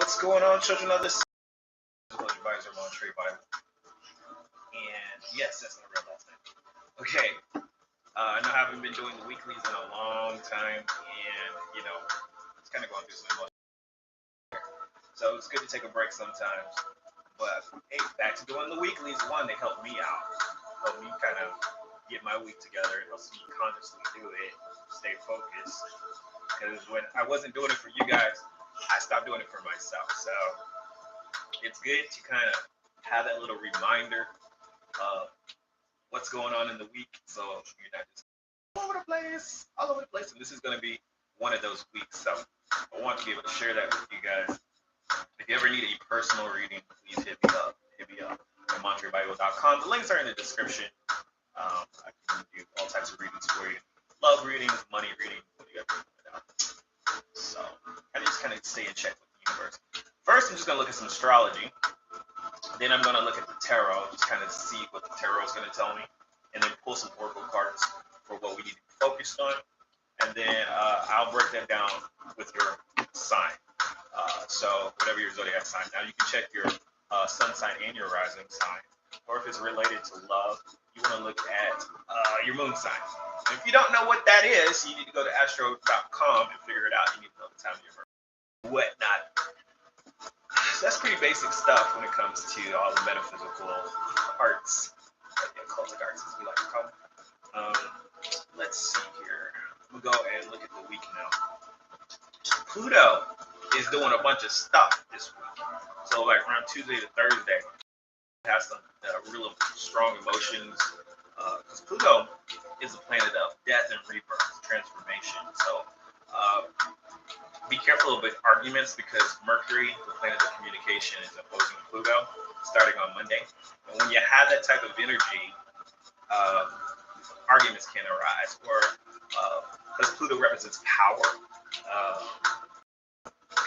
What's going on, children of this advisor, Montre Bible? And yes, that's my real last name. Okay, I know I haven't been doing the weeklies in a long time, and it's kind of going through some emotions. So it's good to take a break sometimes. But hey, back to doing the weeklies. One, they help me out, help me kind of get my week together. It helps me consciously do it, stay focused. Because when I wasn't doing it for you guys, I stopped doing it for myself. So it's good to kind of have that little reminder of what's going on in the week, so you're not just all over the place. And this is going to be one of those weeks. So I want to be able to share that with you guys. If you ever need a personal reading, please hit me up. At MontreBible.com. The links are in the description. I can do all types of readings for you. Love readings, money readings, whatever. So I just kind of stay in check with the universe. First, I'm just going to look at some astrology. Then I'm going to look at the tarot, just kind of see what the tarot is going to tell me. And then pull some oracle cards for what we need to be focused on. And then I'll break that down with your sign. So whatever your zodiac sign. Now you can check your sun sign and your rising sign. Or if it's related to love, you want to look at your moon sign. And if you don't know what that is, you need to go to astro.com and figure it out. You need to know the time of your birth. Whatnot. So that's pretty basic stuff when it comes to all the metaphysical arts, occultic arts as we like to call them. Let's see here. We'll go and look at the week now. Pluto is doing a bunch of stuff this week. So like around Tuesday to Thursday, it has some real strong emotions. Because Pluto is a planet of death and rebirth, transformation. So be careful with arguments because Mercury, the planet of communication, is opposing Pluto starting on Monday. And when you have that type of energy, arguments can arise, or because Pluto represents power,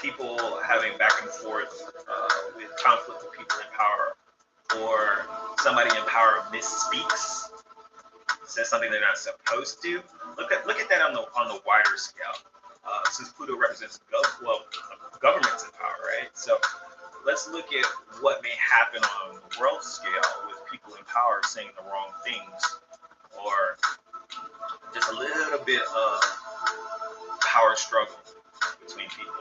people having back and forth with conflict with people in power, or somebody in power misspeaks, says something they're not supposed to. Look at that on the wider scale. Since Pluto represents governments in power, right? So let's look at what may happen on the world scale with people in power saying the wrong things, or just a little bit of power struggle between people.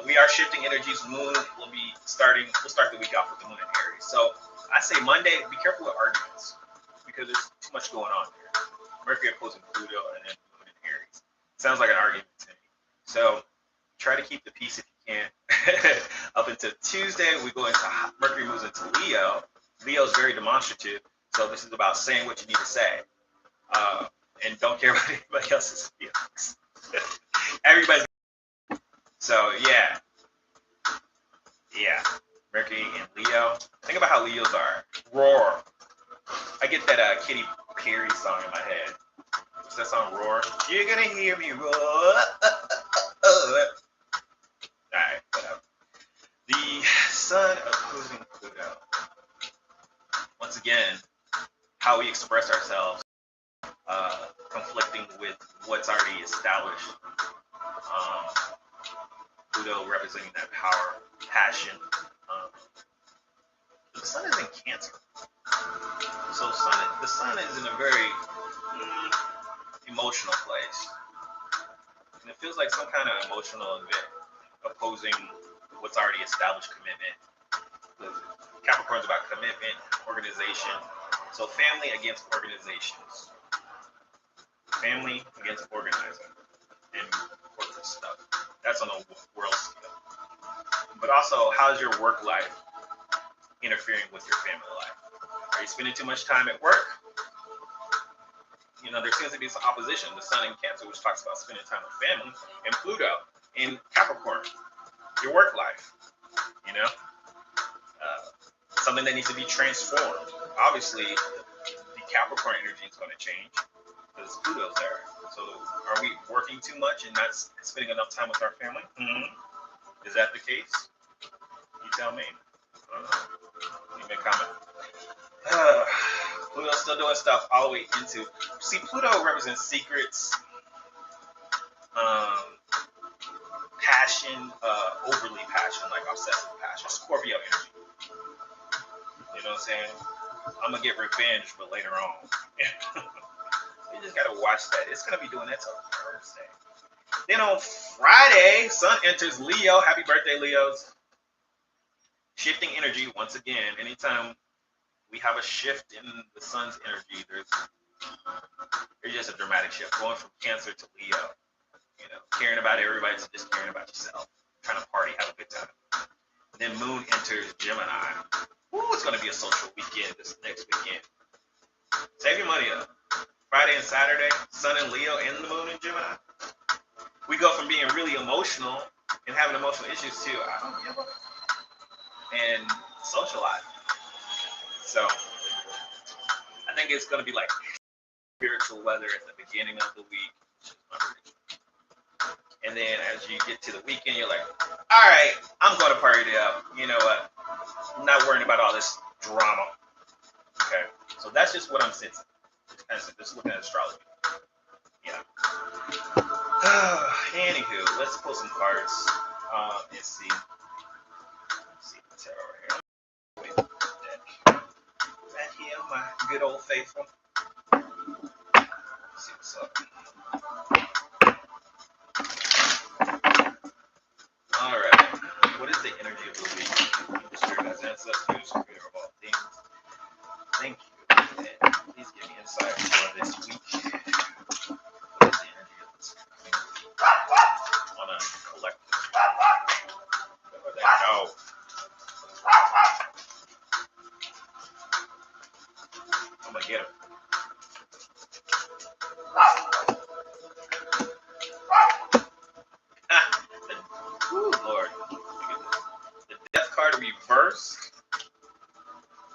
We are shifting energies. Moon will be starting. We'll start the week off with the moon in Aries. So I say Monday, be careful with arguments because there's too much going on here. Mercury opposing Pluto, and then moon in Aries. Sounds like an argument to me. So try to keep the peace if you can. Up until Tuesday, we go into Mercury moves into Leo. Leo is very demonstrative, so this is about saying what you need to say, and don't care about anybody else's feelings. Everybody's so yeah. Mercury and Leo. Think about how Leos are. Roar. I get that Katy Perry song in my head. What's that song? Roar. You're gonna hear me roar. Alright, whatever. The sun opposing Pluto. Once again, how we express ourselves, conflicting with what's already established. Pluto representing that power, passion. The sun is in Cancer. So the sun is in a very emotional place. And it feels like some kind of emotional event opposing what's already established commitment. Capricorn's about commitment, organization. So family against organizations. Family against organizing and corporate stuff. That's on a world scale. But also, how's your work life interfering with your family life? Are you spending too much time at work? There seems to be some opposition. The sun in Cancer, which talks about spending time with family, and Pluto in Capricorn, your work life. Something that needs to be transformed. Obviously, the Capricorn energy is going to change because Pluto's there. So, are we working too much and not spending enough time with our family? Is that the case? You tell me. Leave me a comment. Pluto's still doing stuff all the way into. See, Pluto represents secrets, passion, overly obsessive passion. Scorpio energy. You know what I'm saying? I'm gonna get revenge, but later on. You just gotta watch that. It's gonna be doing that till Thursday. Then on Friday, Sun enters Leo. Happy birthday, Leos. Shifting energy once again. Anytime we have a shift in the Sun's energy, there's just a dramatic shift. Going from Cancer to Leo. You know, caring about everybody to just caring about yourself. Trying to party, have a good time. Then Moon enters Gemini. Ooh, it's gonna be a social weekend this next weekend. Save your money up. Friday and Saturday, Sun and Leo and the Moon in Gemini. We go from being really emotional and having emotional issues to I don't give a and socialize. So I think it's gonna be like spiritual weather at the beginning of the week. And then as you get to the weekend, you're like, all right, I'm going to party it up. You know what? I'm not worrying about all this drama. Okay? So that's just what I'm sensing. Just looking at astrology. Yeah. Anywho, let's pull some cards. Let's see. Let's see the tarot right here. Wait, right here, my good old faithful. Let's see what's up. All right. What is the energy of the week? The spirit has ancestors, creator of all things. Thank you. And please give me insight for this week. What is the energy of this week? On a collective. Where'd that go? I'm gonna get him. Ooh, Lord. The Death card reversed,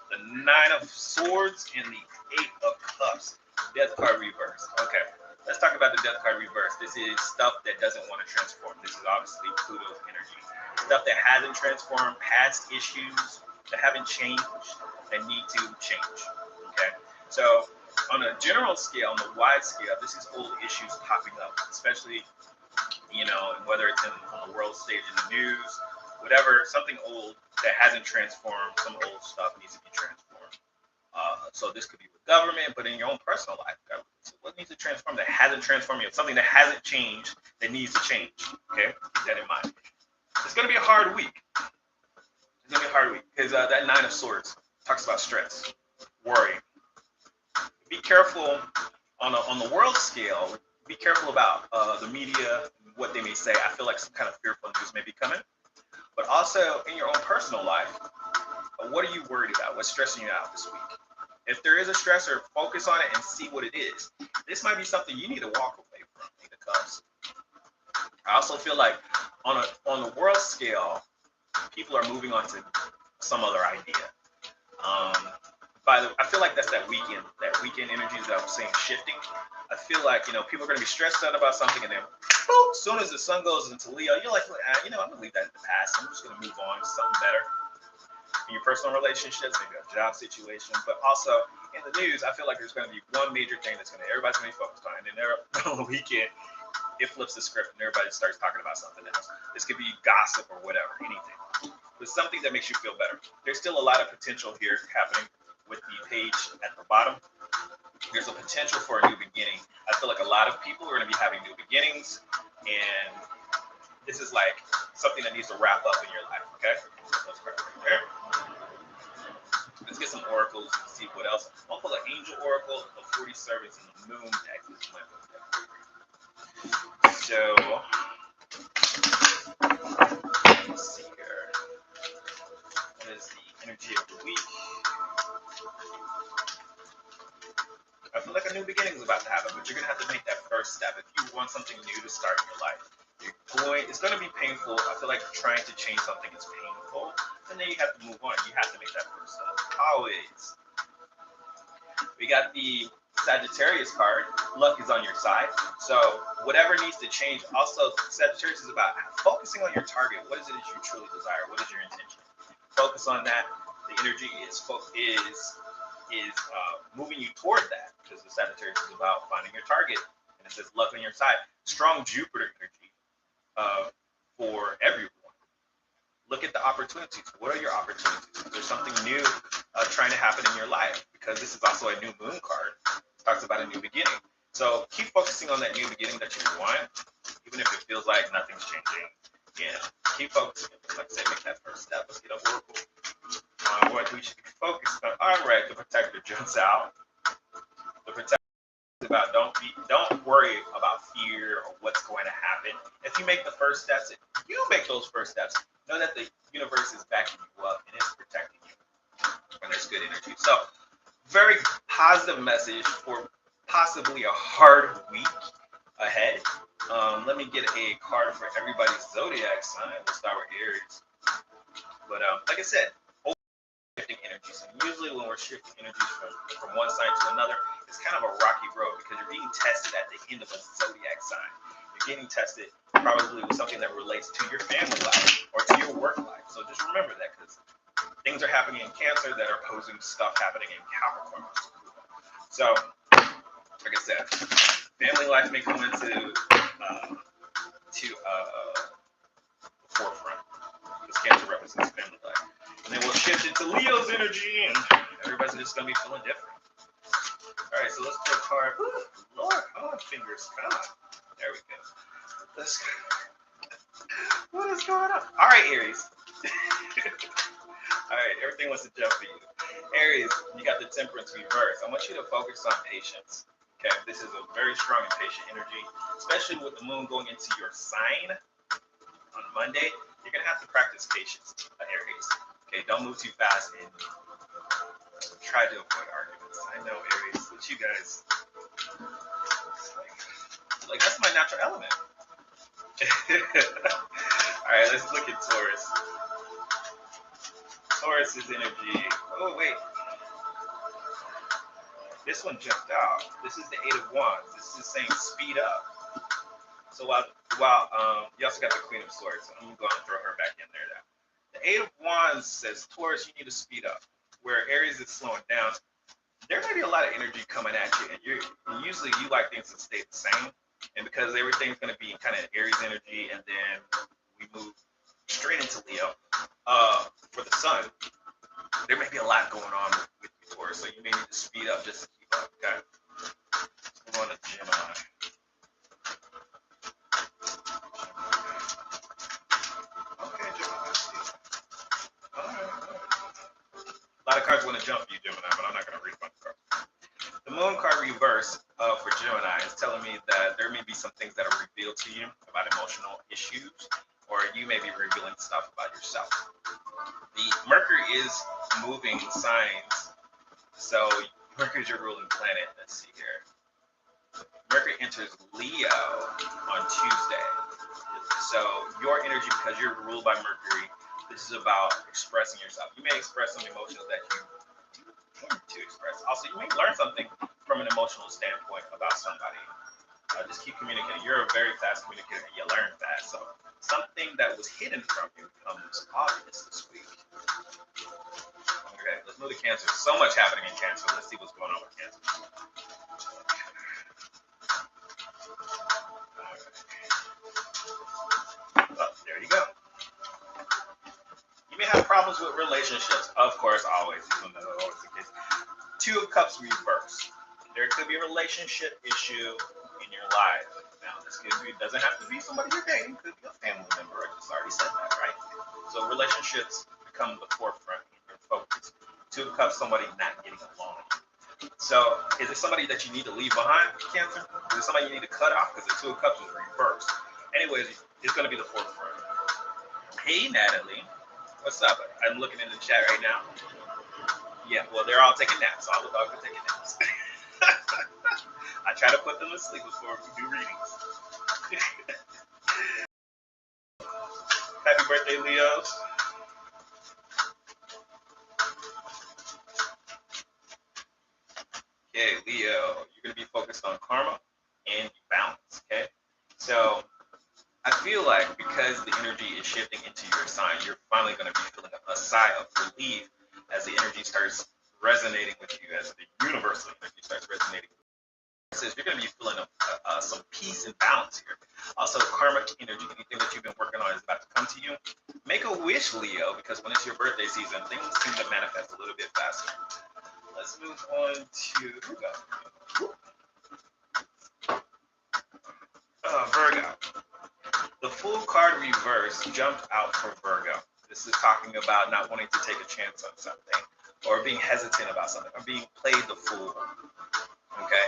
the Nine of Swords, and the Eight of Cups. Death card reversed. Okay, let's talk about the Death card reversed. This is stuff that doesn't want to transform. This is obviously Pluto's energy. Stuff that hasn't transformed, past issues that haven't changed, that need to change. Okay, so on a general scale, on the wide scale, this is old issues popping up, especially, you know, whether it's on the world stage in the news, whatever, something old that hasn't transformed, some old stuff needs to be transformed. So this could be with government, but in your own personal life, so what needs to transform that hasn't transformed yet? Something that hasn't changed that needs to change. Okay, keep that in mind. It's going to be a hard week. It's going to be a hard week because that Nine of Swords talks about stress, worry. Be careful on the world scale. Be careful about the media, what they may say. I feel like some kind of fearful news may be coming. But also in your own personal life, what are you worried about? What's stressing you out this week? If there is a stressor, focus on it and see what it is. This might be something you need to walk away from, because I also feel like on the world scale, people are moving on to some other idea. I feel like that's that weekend energy that I'm saying shifting. I feel like, you know, people are going to be stressed out about something, and then boop, as soon as the sun goes into Leo, you're like, you know, I'm going to leave that in the past. I'm just going to move on to something better. In your personal relationships, maybe a job situation, but also in the news, I feel like there's going to be one major thing everybody's going to be focused on, and then on the weekend, it flips the script and everybody starts talking about something else. This could be gossip or whatever, anything. But something that makes you feel better. There's still a lot of potential here happening with the page at the bottom. There's a potential for a new beginning. I feel like a lot of people are going to be having new beginnings, and this is like something that needs to wrap up in your life, okay? Let's get some oracles and see what else. I'll pull an angel oracle, a 40 servants, and the moon deck. So, let's see here. What is the energy of the week? I feel like a new beginning is about to happen, but you're going to have to make that first step. If you want something new to start in your life, it's going to be painful. I feel like trying to change something is painful, and then you have to move on. You have to make that first step. Always. We got the Sagittarius card. Luck is on your side. So whatever needs to change. Also, Sagittarius is about focusing on your target. What is it that you truly desire? What is your intention? Focus on that. The energy is moving you toward that, because the Sagittarius is about finding your target. And it says luck on your side. Strong Jupiter energy for everyone. Look at the opportunities. What are your opportunities? Is there something new trying to happen in your life? Because this is also a new moon card. It talks about a new beginning. So keep focusing on that new beginning that you want, even if it feels like nothing's changing. Yeah, keep focusing. Like I said, make that first step. Let's get a oracle on what we should be focused on. All right, the protector jumps out. The protector is about don't worry about fear or what's going to happen. If you make the first steps, if you make those first steps, know that the universe is backing you up and is protecting you. And there's good energy. So, very positive message for possibly a hard week ahead. Let me get a card for everybody's zodiac sign. We'll start with Aries. But like I said, shifting energies. And usually when we're shifting energies from one sign to another, it's kind of a rocky road because you're being tested at the end of a zodiac sign. You're getting tested probably with something that relates to your family life or to your work life. So just remember that because things are happening in Cancer that are posing stuff happening in Capricorn. So, like I said, family life may come into the forefront because Cancer represents family life. And then we'll shift into Leo's energy, and everybody's just going to be feeling different. All right, so let's put a card. Ooh, Lord, come on, fingers, come on. There we go. Let's go. What is going on? All right, Aries. All right, everything wants to jump for you. Aries, you got the Temperance reverse. I want you to focus on patience. Okay, this is a very strong and patient energy, especially with the moon going into your sign on Monday. You're going to have to practice patience, Aries. Okay, don't move too fast and try to avoid arguments. I know, Aries, but you guys, like that's my natural element. All right, let's look at Taurus. Taurus's energy. Oh, wait. This one jumped out. This is the Eight of Wands. This is saying speed up. So while you also got the Queen of Swords. So I'm going to throw her back in there now. The Eight of Wands says, Taurus, you need to speed up. Where Aries is slowing down, there may be a lot of energy coming at you, and usually you like things to stay the same. And because everything's going to be kind of Aries energy, and then we move straight into Leo for the Sun, there may be a lot going on with you, Taurus. So you may need to speed up just to keep up. Okay. We're going to Gemini. Okay, Gemini. All right. A lot of cards want to jump you, Gemini, but I'm not going to read a bunch of cards. The Moon card reverse for Gemini is telling me that there may be some things that are revealed to you about emotional issues, or you may be revealing stuff about yourself. The Mercury is moving signs, so Mercury is your ruling planet. Let's see here. Mercury enters Leo on Tuesday. So your energy, because you're ruled by Mercury, this is about expressing yourself. You may express some emotions that you tend to express. Also, you may learn something from an emotional standpoint about somebody. Just keep communicating. You're a very fast communicator, and you learn fast. So something that was hidden from you becomes obvious this week. Okay, let's move to Cancer. So much happening in Cancer. Let's see what's going on with Cancer. Oh, there you go. You may have problems with relationships, of course, always, even though that's always the case. Two of Cups reverse. There could be a relationship issue in your life. Now, this could be, doesn't have to be somebody you're dating. It could be a family member. I just already said that, right? So relationships become the forefront in your focus. Two of Cups, somebody not getting along. So is it somebody that you need to leave behind, Cancer? Is it somebody you need to cut off? Because the Two of Cups is reversed. Anyways, it's going to be the forefront. Hey, Natalie. What's up? I'm looking in the chat right now. Yeah, well, they're all taking naps. All the dogs are taking naps. I try to put them to sleep before we do readings. Happy birthday, Leos. Okay, Leo, you're going to be focused on karma and balance, okay? So I feel like because the energy is shifting into your sign, you're finally going to be feeling a sigh of relief as the energy starts resonating with you, as the universal energy starts resonating with you. says you're going to be feeling some peace and balance here. Also, karmic energy, anything that you've been working on is about to come to you. Make a wish, Leo, because when it's your birthday season, things seem to manifest a little bit faster. Let's move on to Virgo. The Fool card reverse jumped out for Virgo. This is talking about not wanting to take a chance on something, or being hesitant about something, or being played the fool. Okay?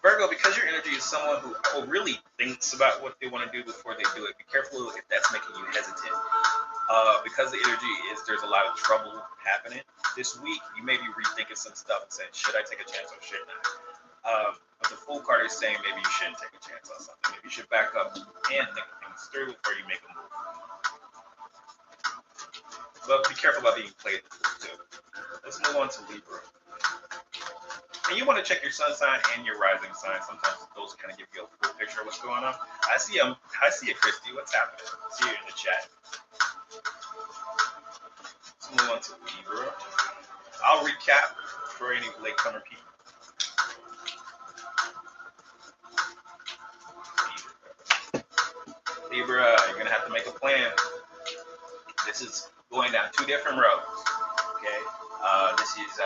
Virgo, because your energy is someone who really thinks about what they want to do before they do it, be careful if that's making you hesitant. Because the energy is there's a lot of trouble happening this week, you may be rethinking some stuff and saying, should I take a chance or should not? But the Fool card is saying maybe you shouldn't take a chance on something. Maybe you should back up and think things through before you make a move. But be careful about being played the fool too. Let's move on to Libra. And you want to check your sun sign and your rising sign. Sometimes those kind of give you a full picture of what's going on. I see you, Christy. What's happening? I see you in the chat. Let's move on to Libra. I'll recap for any latecomer people. Libra, you're going to have to make a plan. This is going down two different roads. Okay? This is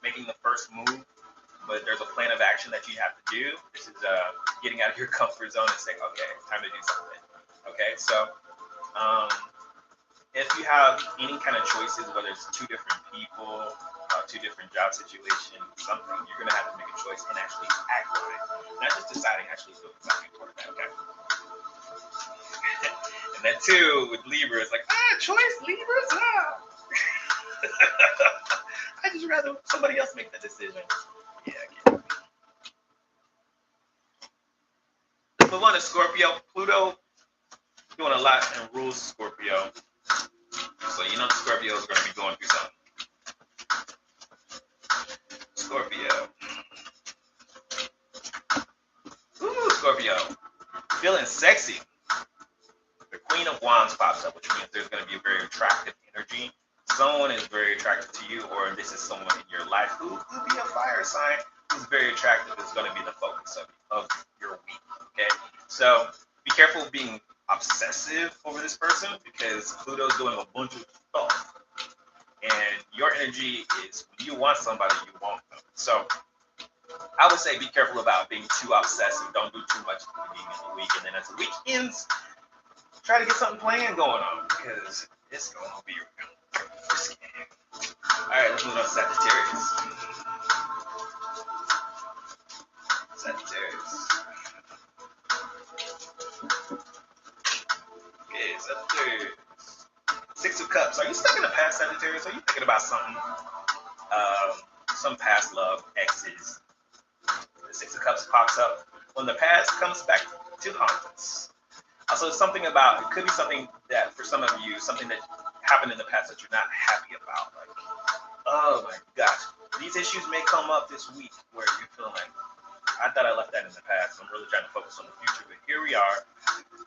making the first move, but there's a plan of action that you have to do. This is getting out of your comfort zone and saying, okay, it's time to do something. Okay, so if you have any kind of choices, whether it's two different people, two different job situations, something, you're going to have to make a choice and actually act on it. Not just deciding, actually doing something toward that, okay? And that too, with Libra, it's like, choice, Libras, I just rather somebody else make the decision. Yeah, I get it. Let's move on to Scorpio. Pluto doing a lot and rules Scorpio. So you know Scorpio is going to be going through something. Scorpio. Ooh, Scorpio. Feeling sexy. The Queen of Wands pops up, which means there's going to be a very attractive energy. Someone is very attracted to you, or this is someone in your life who could be a fire sign who's very attractive. Is going to be the focus of your week. Okay, so be careful of being obsessive over this person because Pluto's doing a bunch of stuff, and your energy is when you want somebody, you want them. So I would say be careful about being too obsessive. Don't do too much at the beginning of the week, and then as the week ends, try to get something planned going on because it's going to be risky. All right, let's move on to Sagittarius. Okay, Sagittarius. Six of Cups. Are you stuck in the past, Sagittarius? Are you thinking about something? Some past love, exes. The Six of Cups pops up when the past comes back to haunt us. Also, something about, it could be something that, for some of you, something that happened in the past that you're not happy about. Like, oh my gosh, these issues may come up this week where you're feeling like, I thought I left that in the past. I'm really trying to focus on the future, but here we are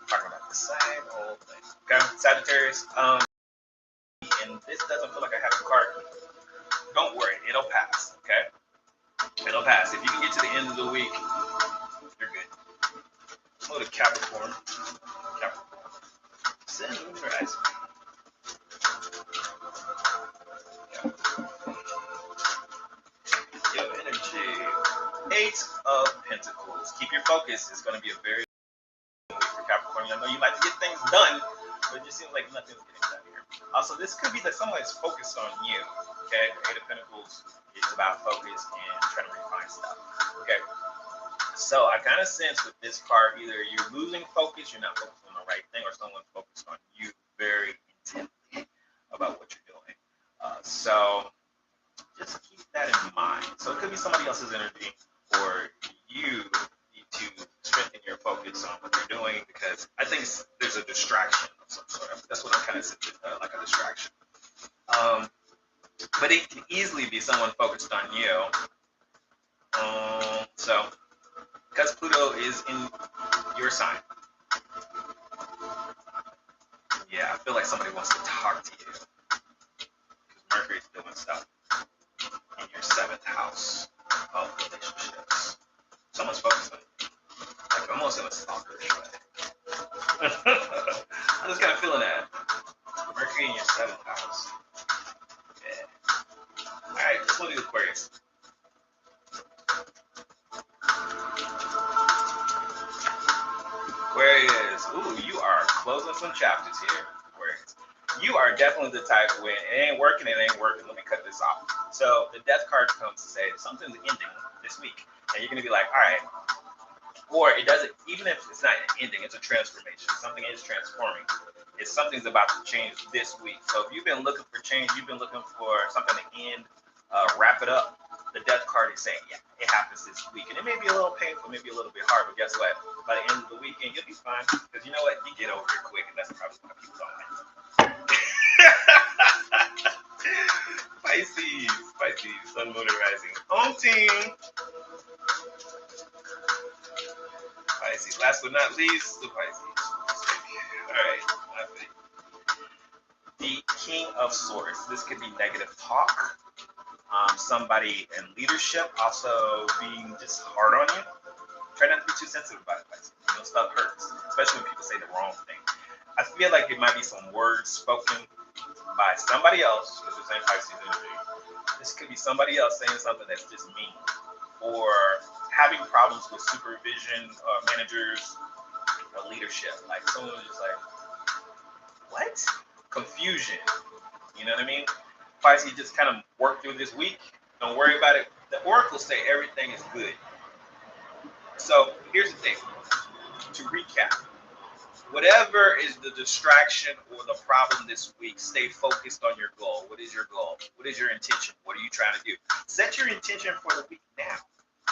talking about the same old thing. Okay, Sagittarius. And this doesn't feel like I have a card. Don't worry, it'll pass. Okay, it'll pass. If you can get to the end of the week, you're good. Go to Capricorn. Send your eyes. Yo, energy. Eight of Pentacles. Keep your focus. It's going to be a very good week for Capricorn. I know you like to get things done, but it just seems like nothing's getting done here. Also, this could be that someone is focused on you. Okay, Eight of Pentacles is about focus and trying to refine stuff. Okay. So I kind of sense with this card, either you're losing focus, you're not focused on the right thing, or someone's focused on you very intently about what you're doing. So just keep that in mind. So it could be somebody else's energy, or you need to strengthen your focus on what you're doing because I think there's a distraction of some sort. That's what I'm kind of sensing, like a distraction. But it can easily be someone focused on you. So because Pluto is in your sign, yeah, I feel like somebody wants to talk to you because Mercury's doing stuff in your 7th house. Oh, relationships. Someone's focused on it. Like almost in a stalkerish way. I'm just kind of feeling that. Mercury in your 7th house. Yeah. Alright, let's look at Aquarius. Aquarius. Ooh, you are closing some chapters here, Aquarius. You are definitely the type when it ain't working, let me cut this off. So the death card comes to say something's ending this week. And you're going to be like, all right. Or it doesn't, even if it's not an ending, it's a transformation. Something is transforming. It's something's about to change this week. So if you've been looking for change, you've been looking for something to end, wrap it up, the death card is saying, yeah, it happens this week. And it may be a little painful, maybe a little bit hard, but guess what? By the end of the weekend, you'll be fine. Because you know what? You get over it quick, and that's probably why people don't like Pisces, Sun, Moon, and Rising. Home team. Pisces. Last but not least, the Pisces. All right. The King of Swords. This could be negative talk. Somebody in leadership also being just hard on you. Try not to be too sensitive about it, Pisces. You know, stuff hurts, especially when people say the wrong thing. I feel like it might be some words spoken by somebody else, because this ain't Pisces energy. This could be somebody else saying something that's just mean, or having problems with supervision, managers, or leadership. Like someone was just like, what? Confusion. You know what I mean? Pisces, just kind of work through this week. Don't worry about it. The oracles say everything is good. So here's the thing. To recap, whatever is the distraction or the problem this week, stay focused on your goal. What is your goal? What is your intention? What are you trying to do? Set your intention for the week now.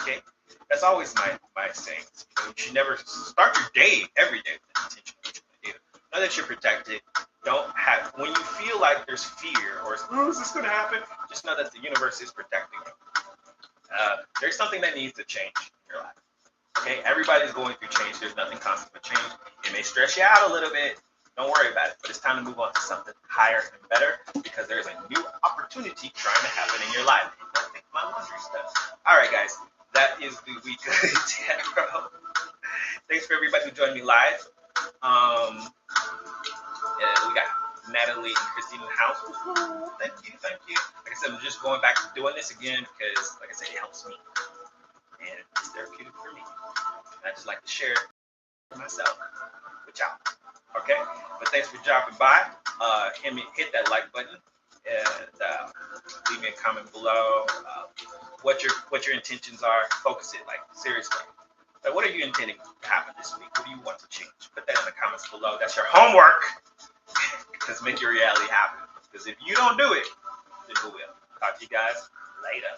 Okay? That's always my saying. You should never start your day every day with an intention of what you're going to do. Know that you're protected. Don't have, when you feel like there's fear or, oh, is this going to happen? Just know that the universe is protecting you. There's something that needs to change in your life. Okay, everybody's going through change. There's nothing constant but change. It may stress you out a little bit. Don't worry about it. But it's time to move on to something higher and better because there's a new opportunity trying to happen in your life. I think my laundry's done. All right, guys. That is the weekly tarot. Thanks for everybody who joined me live. We got Natalie and Christine in the house. Woo-hoo. Thank you. Like I said, I'm just going back to doing this again because, like I said, it helps me. And it's therapeutic for me. I just like to share myself with y'all. Okay? But thanks for dropping by. Hit that like button and leave me a comment below. What your intentions are. Focus it, like seriously. Like, what are you intending to happen this week? What do you want to change? Put that in the comments below. That's your homework. Let's make your reality happen. Because if you don't do it, then who will? Talk to you guys later.